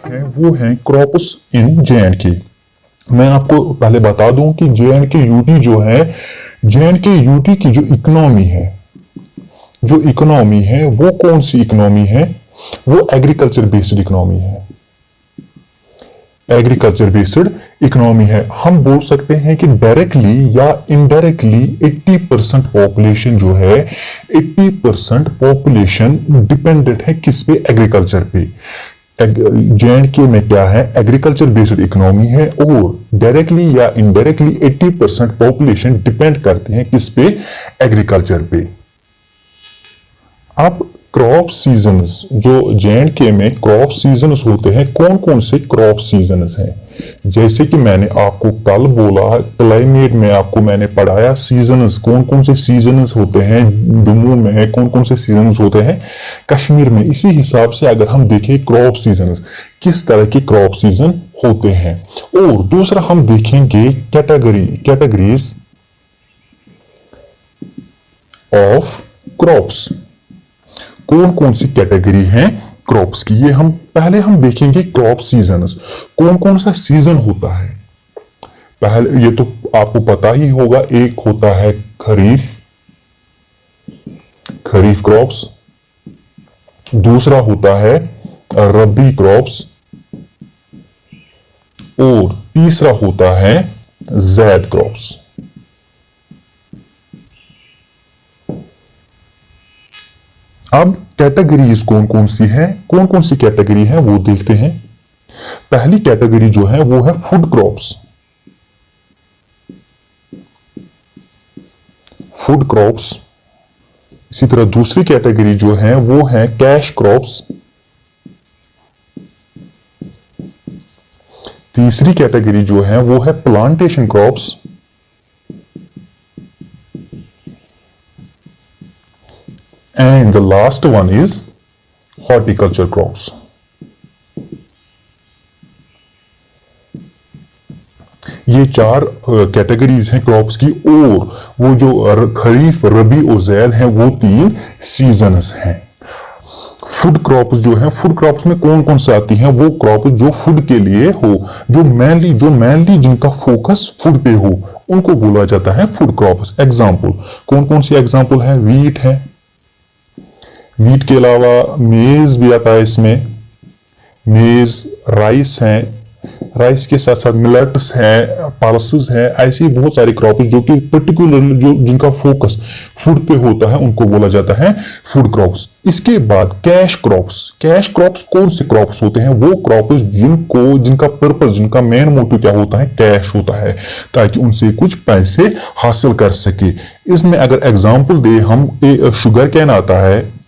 हैं वो हैं क्रॉप्स इन जे.एंड.के। मैं आपको पहले बता दूं कि जे.एंड.के यूटी जो है, जे.एंड.के यूटी की जो इकोनॉमी है वो कौन सी इकोनॉमी है? वो एग्रीकल्चर बेस्ड इकोनॉमी है। एग्रीकल्चर बेस्ड इकोनॉमी है। हम बोल सकते हैं कि डायरेक्टली या इनडायरेक्टली 80% पॉपुलेशन जो है, 80% पॉपुलेशन डिपेंडेंट है किस पे? एग्रीकल्चर पे। जे.एंड.के में क्या है? एग्रीकल्चर बेस्ड इकोनॉमी है और डायरेक्टली या इनडायरेक्टली 80% पॉपुलेशन डिपेंड करते हैं किस पे? एग्रीकल्चर पे। अब क्रॉप सीजन्स, जो जे.एंड.के में क्रॉप सीजन्स होते हैं, कौन कौन से क्रॉप सीजन्स हैं? जैसे कि मैंने आपको कल बोला, क्लाइमेट में आपको मैंने पढ़ाया सीजन्स, कौन कौन से सीजन्स होते हैं जम्मू में, कौन कौन से सीजन्स होते हैं कश्मीर में। इसी हिसाब से अगर हम देखें क्रॉप सीजन्स, किस तरह के क्रॉप सीजन होते हैं। और दूसरा हम देखेंगे कैटेगरीज ऑफ क्रॉप्स, कौन कौन सी कैटेगरी है क्रॉप्स की। ये हम पहले देखेंगे क्रॉप सीजन्स, कौन कौन सा सीजन होता है। पहले ये तो आपको पता ही होगा, एक होता है खरीफ क्रॉप्स, दूसरा होता है रबी क्रॉप्स और तीसरा होता है ज़ैद क्रॉप्स। अब कैटेगरीज कौन कौन सी है, कौन कौन सी कैटेगरी है वो देखते हैं। पहली कैटेगरी जो है वो है फूड क्रॉप्स। इसी तरह दूसरी कैटेगरी जो है वो है कैश क्रॉप्स। तीसरी कैटेगरी जो है वो है plantation crops. And the last one is horticulture crops. ये चार कैटेगरीज हैं क्रॉप्स की, और वो जो खरीफ, रबी और ज़ैद हैं वो 3 सीजन्स हैं। फूड क्रॉप्स जो है, फूड क्रॉप्स में कौन कौन से आती हैं? वो क्रॉप जो फूड के लिए हो, जो मेनली जिनका फोकस फूड पे हो, उनको बोला जाता है फूड क्रॉप्स। एग्जाम्पल, कौन कौन सी एग्जाम्पल है? वीट है, वीट के अलावा मेज भी आता है इसमें, मेज, राइस है, राइस के साथ साथ मिलेट्स है, पल्सेस है। ऐसी बहुत सारी क्रॉप्स जो कि पर्टिकुलर जिनका फोकस फूड पे होता है, उनको बोला जाता है फूड क्रॉप्स। इसके बाद कैश क्रॉप्स कौन से क्रॉप्स होते हैं? वो क्रॉप्स जिनका पर्पस, जिनका मेन मोटिव क्या होता है? कैश होता है, ताकि उनसे कुछ पैसे हासिल कर सके। इसमें अगर एग्जाम्पल दे हम, शुगर कैन आता है,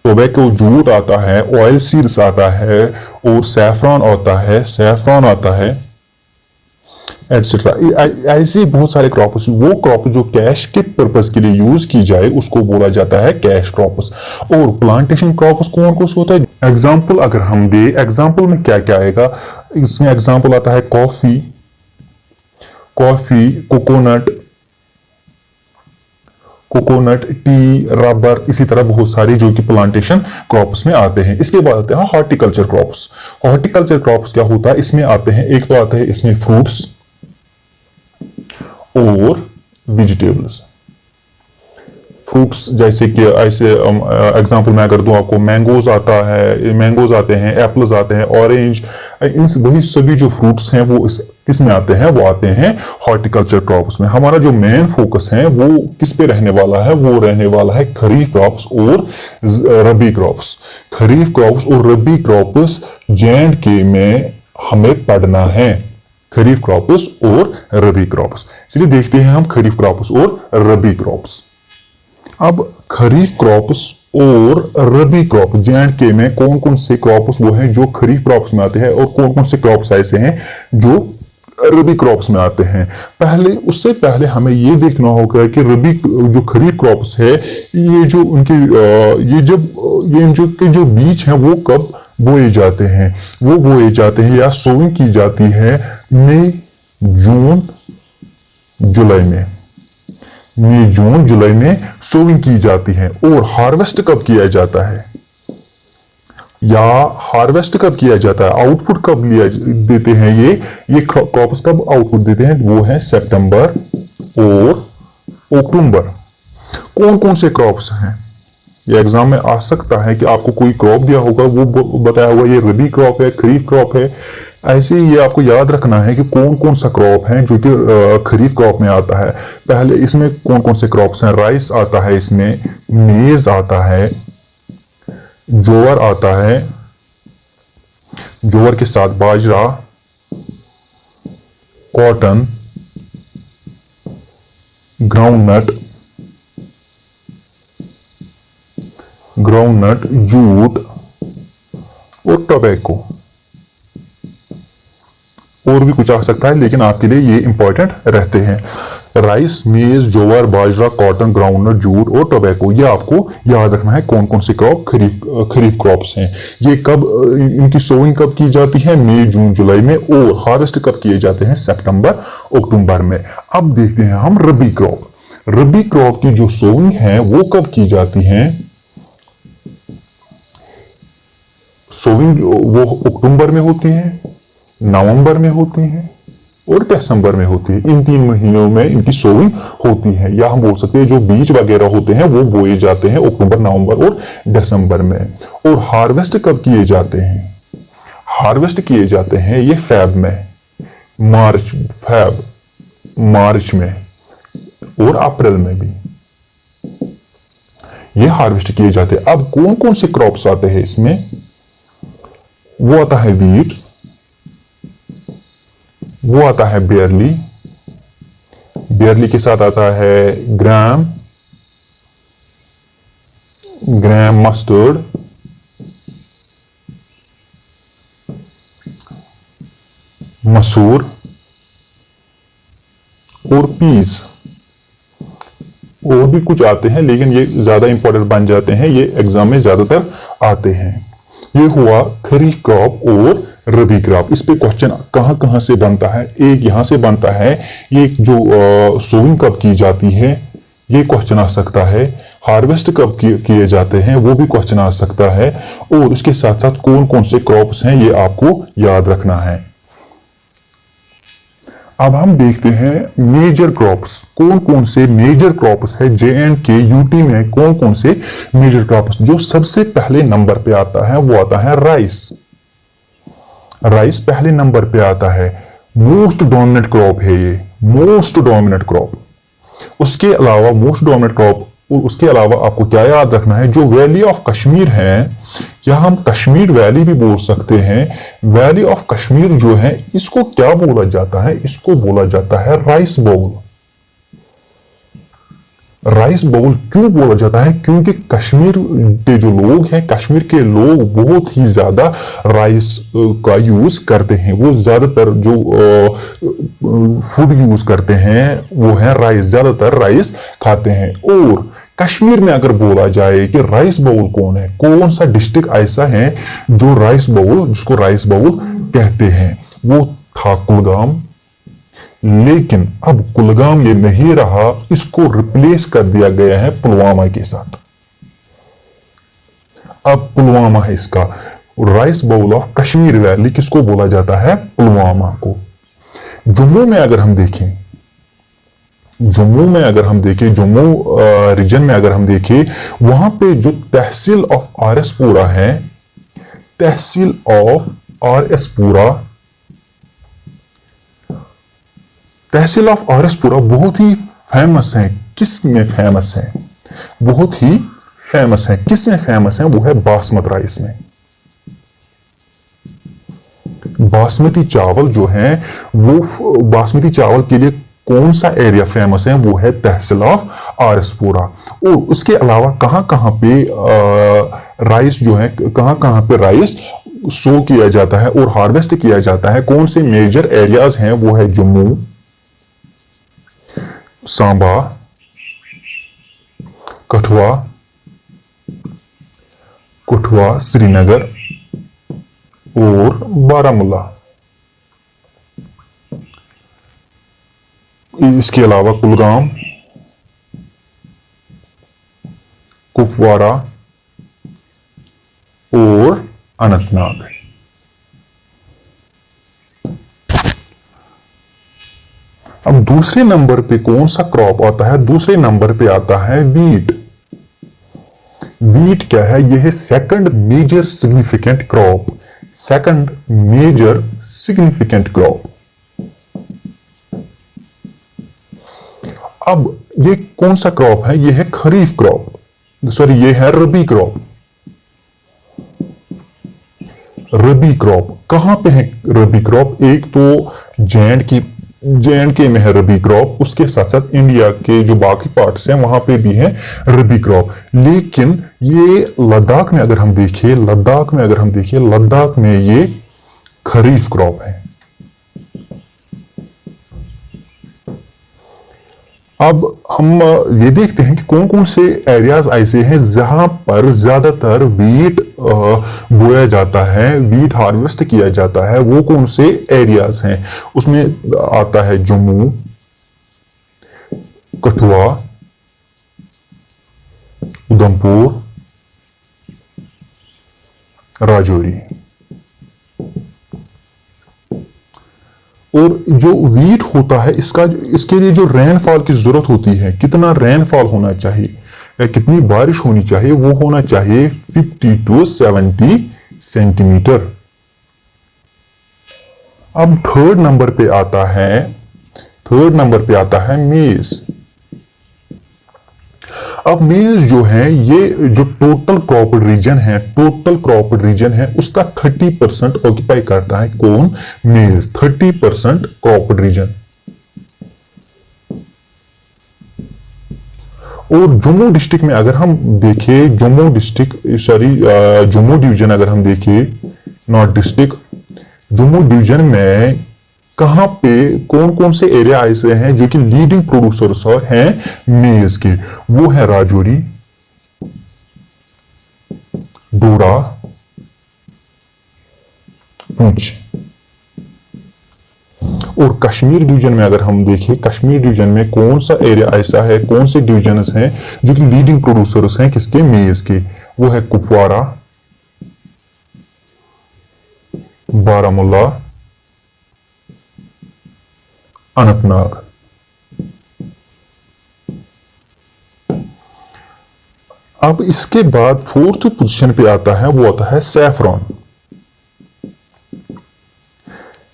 टोबैको जूट आता है, ऑयल सीड्स आता है और सैफरॉन आता है एटसेट्रा। ऐसे बहुत सारे क्रॉप्स, वो क्रॉप जो कैश के पर्पस के लिए यूज की जाए उसको बोला जाता है कैश क्रॉप्स। और प्लांटेशन क्रॉप्स कौन कौन से होता है? एग्जाम्पल अगर हम दे, एग्जाम्पल में क्या क्या आएगा? इसमें एग्जाम्पल आता है कॉफी, कोकोनट, टी, रबर, इसी तरह बहुत सारी जो कि प्लांटेशन क्रॉप्स में आते हैं। इसके बाद आते हैं हॉर्टिकल्चर क्रॉप्स। हॉर्टिकल्चर क्रॉप्स क्या होता है? इसमें आते हैं, एक तो आते हैं इसमें फ्रूट्स और वेजिटेबल्स। फ्रूट्स जैसे कि ऐसे एग्जांपल मैं अगर दूं आपको, मैंगोज आते हैं, एप्पल्स आते हैं, ऑरेंज, वही सभी जो फ्रूट्स हैं वो किस में आते हैं? वो आते हैं हॉर्टिकल्चर क्रॉप्स में। हमारा जो मेन फोकस है वो किस पे रहने वाला है? वो रहने वाला है खरीफ क्रॉप्स और रबी क्रॉप्स। खरीफ क्रॉप्स और रबी क्रॉप्स जे.एंड.के में हमें पढ़ना है, खरीफ क्रॉप्स और रबी क्रॉप्स। चलिए देखते हैं हम खरीफ क्रॉप्स और रबी क्रॉप्स। अब खरीफ क्रॉप्स और रबी क्रॉप, जे.एंड.के में कौन कौन से क्रॉप्स वो हैं जो खरीफ क्रॉप्स में आते हैं और कौन कौन से क्रॉप्स ऐसे हैं जो रबी क्रॉप्स में आते हैं। उससे पहले हमें ये देखना होगा कि रबी जो खरीफ क्रॉप्स है, ये जो उनके जो बीज हैं वो कब बोए जाते हैं? वो बोए जाते हैं या सोइंग की जाती है मई, जून, जुलाई में। मई जून जुलाई में सोविंग की जाती है। और हार्वेस्ट कब किया जाता है, या हार्वेस्ट कब किया जाता है, आउटपुट कब लिया देते हैं, ये क्रॉप्स कब आउटपुट देते हैं, वो है सितंबर और अक्टूबर। कौन कौन से क्रॉप्स हैं, ये एग्जाम में आ सकता है कि आपको कोई क्रॉप दिया होगा, वो बताया हुआ ये रबी क्रॉप है, खरीफ क्रॉप है। ऐसे ही ये आपको याद रखना है कि कौन कौन सा क्रॉप है जो कि खरीफ क्रॉप में आता है। पहले इसमें कौन कौन से क्रॉप्स हैं, राइस आता है, इसमें मेज आता है, जोवर आता है, जोवर के साथ बाजरा, कॉटन, ग्राउंडनट, जूट और टोबैको। और भी कुछ आ सकता है, लेकिन आपके लिए ये इंपॉर्टेंट रहते हैं। राइस, मेज, जोवर, बाजरा, कॉटन, ग्राउंडनट, जूट और टोबैको, ये आपको याद रखना है कौन कौन से क्रॉप खरीफ क्रॉप्स हैं। ये कब, इनकी सोइंग कब की जाती है, मई जून जुलाई में, और हार्वेस्ट कब किए जाते हैं, सितंबर अक्टूबर में। अब देखते हैं हम रबी क्रॉप। रबी क्रॉप की जो सोइंग है वो कब की जाती है, सोविंग वो अक्टूबर में होती है, नवंबर में होती है और दिसंबर में होती है। इन 3 महीनों में इनकी सोविंग होती है, या हम बोल सकते हैं जो बीज वगैरह होते हैं वो बोए जाते हैं अक्टूबर, नवंबर और दिसंबर में। और हार्वेस्ट कब किए जाते हैं, हार्वेस्ट किए जाते हैं ये फेब में, मार्च में और अप्रैल में भी ये हार्वेस्ट किए जाते हैं। अब कौन कौन से क्रॉप्स आते हैं इसमें, वो आता है वीट, वो आता है बेरली, बेरली के साथ आता है ग्राम मस्टर्ड, मसूर और पीस। और भी कुछ आते हैं, लेकिन ये ज्यादा इंपॉर्टेंट बन जाते हैं, ये एग्जाम में ज्यादातर आते हैं। ये हुआ खरीफ क्रॉप और रबी क्रॉप। इस पे क्वेश्चन कहां कहां से बनता है, एक यहां से बनता है, ये जो सोइंग कब की जाती है ये क्वेश्चन आ सकता है, हार्वेस्ट कब किए जाते हैं वो भी क्वेश्चन आ सकता है, और उसके साथ साथ कौन कौन से क्रॉप्स हैं ये आपको याद रखना है। अब हम देखते हैं मेजर क्रॉप्स, कौन कौन से मेजर क्रॉप्स है J&K यूटी में, कौन कौन से मेजर क्रॉप्स। जो सबसे पहले नंबर पे आता है वो आता है राइस। राइस पहले नंबर पे आता है, मोस्ट डोमिनेंट क्रॉप है ये, मोस्ट डोमिनेंट क्रॉप। उसके अलावा मोस्ट डोमिनेंट क्रॉप, और उसके अलावा आपको क्या याद रखना है, जो वैली ऑफ कश्मीर है, या हम कश्मीर वैली भी बोल सकते हैं, वैली ऑफ कश्मीर जो है इसको क्या बोला जाता है, इसको बोला जाता है राइस बाउल। राइस बाउल क्यों बोला जाता है, क्योंकि कश्मीर के जो लोग हैं, कश्मीर के लोग बहुत ही ज्यादा राइस का यूज करते हैं। वो ज्यादातर जो फूड यूज करते हैं वो है राइस, ज्यादातर राइस खाते हैं। और कश्मीर में अगर बोला जाए कि राइस बाउल कौन है, कौन सा डिस्ट्रिक्ट ऐसा है जो राइस बाउल, जिसको राइस बाउल कहते हैं, वो था कुलगाम। लेकिन अब कुलगाम ये नहीं रहा, इसको रिप्लेस कर दिया गया है पुलवामा के साथ। अब पुलवामा है इसका rice bowl of Kashmir valley, किसको बोला जाता है, पुलवामा को। जम्मू में अगर हम देखें, जम्मू रीजन में अगर हम देखें, वहां पे जो तहसील ऑफ आरएसपुरा है, तहसील ऑफ आरएसपुरा, तहसील ऑफ आरएसपुरा बहुत ही फेमस है। किस में फेमस है, बहुत ही फेमस है, किस में फेमस है, वो है बासमती राइस में। बासमती चावल जो है वो, बासमती चावल के लिए कौन सा एरिया फेमस है, वो है तहसील ऑफ आरएसपुरा। और उसके अलावा कहां कहां पे राइस जो है, कहां कहां पे राइस सो किया जाता है और हार्वेस्ट किया जाता है, कौन से मेजर एरियाज हैं, वो है जम्मू, सांबा, कठुआ, श्रीनगर और बारामूला। इसके अलावा कुलगाम, कुपवारा और अनंतनाग। अब दूसरे नंबर पे कौन सा क्रॉप आता है? दूसरे नंबर पे आता है वीट। वीट क्या है? यह है second major significant crop. Second major significant crop. अब ये कौन सा क्रॉप है? यह है खरीफ क्रॉप, सॉरी यह है रबी क्रॉप। रबी क्रॉप कहां पे है? रबी क्रॉप एक तो जे.एंड.के में है रबी क्रॉप, उसके साथ साथ इंडिया के जो बाकी पार्ट्स हैं वहां पे भी है रबी क्रॉप। लेकिन ये लद्दाख में अगर हम देखें, लद्दाख में ये खरीफ क्रॉप है। अब हम ये देखते हैं कि कौन कौन से एरियाज ऐसे हैं जहां पर ज्यादातर वीट बोया जाता है, वीट हार्वेस्ट किया जाता है। वो कौन से एरियाज हैं? उसमें आता है जम्मू, कठुआ, उधमपुर, राजौरी। और जो वीट होता है इसके लिए जो रेनफॉल की जरूरत होती है, कितना रेनफॉल होना चाहिए, कितनी बारिश होनी चाहिए, वो होना चाहिए 50 to 70 सेंटीमीटर। अब थर्ड नंबर पे आता है मेज। अब मेज जो है, ये जो टोटल क्रॉप्ड रीजन है उसका 30% ऑक्यूपाई करता है। कौन? मेज। 30% क्रॉप्ड रीजन। और जम्मू डिस्ट्रिक्ट में अगर हम देखें, जम्मू डिवीजन अगर हम देखें, नॉट डिस्ट्रिक्ट, जम्मू डिवीजन में कहां पे कौन कौन से एरिया ऐसे हैं जो कि लीडिंग प्रोड्यूसर्स हैं मेज के? वो है राजौरी, डोडा, पुंछ। और कश्मीर डिवीजन में अगर हम देखें, कश्मीर डिवीजन में कौन सा एरिया ऐसा है, कौन से डिवीजन्स हैं जो कि लीडिंग प्रोड्यूसर्स हैं किसके? मेज के। वो है कुपवारा, बारामूला, अनंतनाग। अब इसके बाद फोर्थ पोजीशन पे आता है, वो आता है सैफरॉन,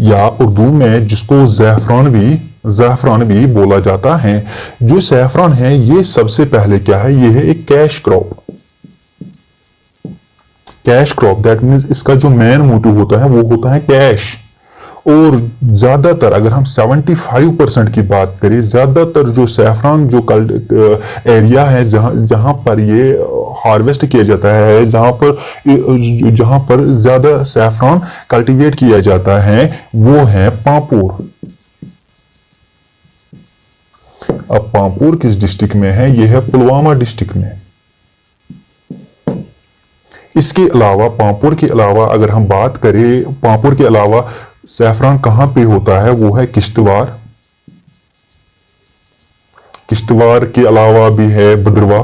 या उर्दू में जिसको ज़ैफरान भी बोला जाता है। जो सैफरॉन है ये सबसे पहले क्या है? ये है एक कैश क्रॉप। दैट मीन्स इसका जो मेन मोटिव होता है वो होता है कैश। और ज्यादातर अगर हम 75% की बात करें, ज्यादातर जो सैफरॉन जो एरिया है जहां पर ये हार्वेस्ट किया जाता है, जहां पर ज्यादा सैफरॉन कल्टीवेट किया जाता है, वो है पांपोर। अब पांपोर किस डिस्ट्रिक्ट में है? यह है पुलवामा डिस्ट्रिक्ट में। इसके अलावा पांपोर के अलावा अगर हम बात करें, पांपोर के अलावा सैफरॉन कहां पे होता है? वो है किश्तवाड़ के अलावा भी है भद्रवा।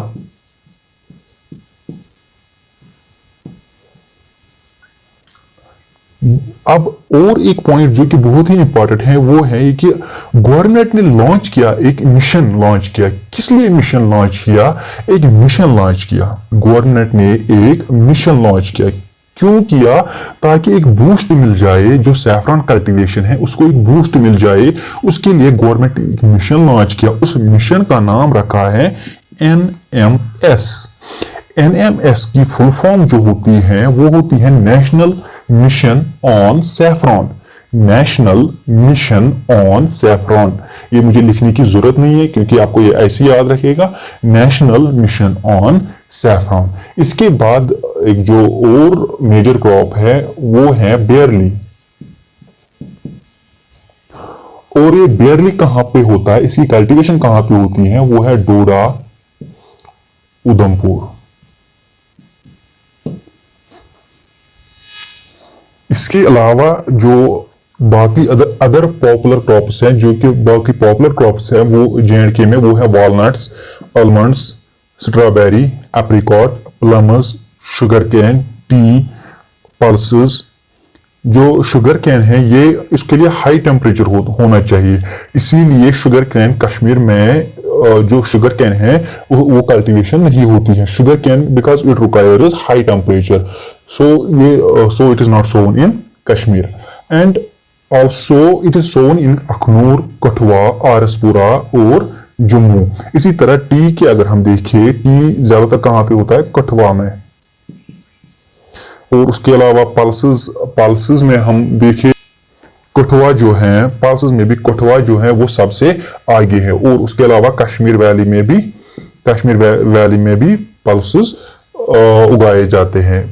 अब और एक पॉइंट जो कि बहुत ही इंपॉर्टेंट है वो है कि गवर्नमेंट ने लॉन्च किया, एक मिशन लॉन्च किया। किस लिए मिशन लॉन्च किया? एक मिशन लॉन्च किया, गवर्नमेंट ने एक मिशन लॉन्च किया। क्यों किया? ताकि एक बूस्ट मिल जाए, जो सैफरॉन कल्टीवेशन है उसको एक बूस्ट मिल जाए। उसके लिए गवर्नमेंट ने एक मिशन लॉन्च किया। उस मिशन का नाम रखा है NMS। NMS की फुल फॉर्म जो होती है वो होती है national mission on saffron. National mission on saffron. ये मुझे लिखने की जरूरत नहीं है क्योंकि आपको ये ऐसे याद रखेगा, नेशनल मिशन ऑन सैफरॉन। इसके बाद एक जो और मेजर क्रॉप है वो है बेरली। और ये बेरली कहां पे होता है, इसकी कल्टीवेशन कहां पे होती है? वो है डोडा, उधमपुर। इसके अलावा जो बाकी अदर पॉपुलर क्रॉप्स हैं, जो कि बाकी पॉपुलर क्रॉप्स हैं वो J&K में, वो है walnuts, almonds, strawberry, apricot, plums, sugar cane, T, pulses. जो शुगर कैन है ये इसके लिए हाई टेम्परेचर होना चाहिए, इसीलिए शुगर कैन कश्मीर में जो शुगर कैन है वो कल्टीवेशन नहीं होती है। Sugar cane because it requires high temperature, so it is not sown in Kashmir. And also it is sown in Akhnoor, Kathua, RS Pura और जम्मू। इसी तरह टी के अगर हम देखें, टी ज्यादातर कहां पे होता है? कठुआ में। और उसके अलावा पल्सेस में हम देखें, कठुआ जो है, पल्सेस में भी कठुआ जो है वो सबसे आगे है। और उसके अलावा कश्मीर वैली में भी पल्सेस उगाए जाते हैं।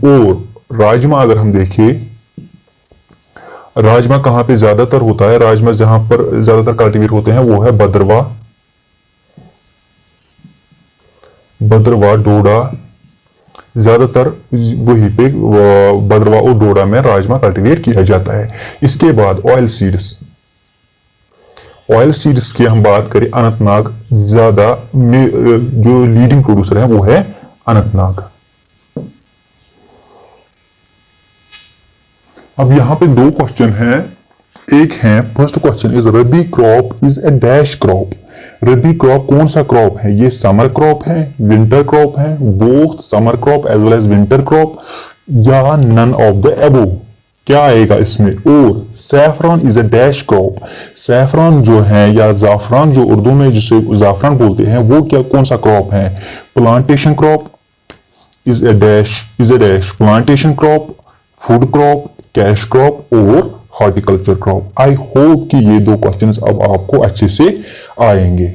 और राजमा अगर हम देखें, राजमा कहां पे ज्यादातर होता है? राजमा जहां पर ज्यादातर कल्टीवेट होते हैं वो है भद्रवाह, डोडा। ज्यादातर वहीं पे भद्रवाह और डोडा में राजमा कल्टीवेट किया जाता है। इसके बाद ऑयल सीड्स की हम बात करें, अनंतनाग ज्यादा जो लीडिंग प्रोड्यूसर है वो है अनंतनाग। अब यहां पे दो क्वेश्चन हैं। एक है, first question is rabi crop is a dash crop. Rabi crop कौन सा क्रॉप है? ये समर क्रॉप है, विंटर क्रॉप है, both summer crop as well as winter crop, या नन ऑफ द अबोव? क्या आएगा इसमें? और saffron is a dash crop. Saffron जो है या जाफरान जो उर्दू में जिसे जाफरान बोलते हैं वो क्या कौन सा क्रॉप है? Plantation crop is a dash plantation crop, food crop, cash crop और हॉर्टिकल्चर क्रॉप। आई होप कि ये दो क्वेश्चंस अब आपको अच्छे से आएंगे।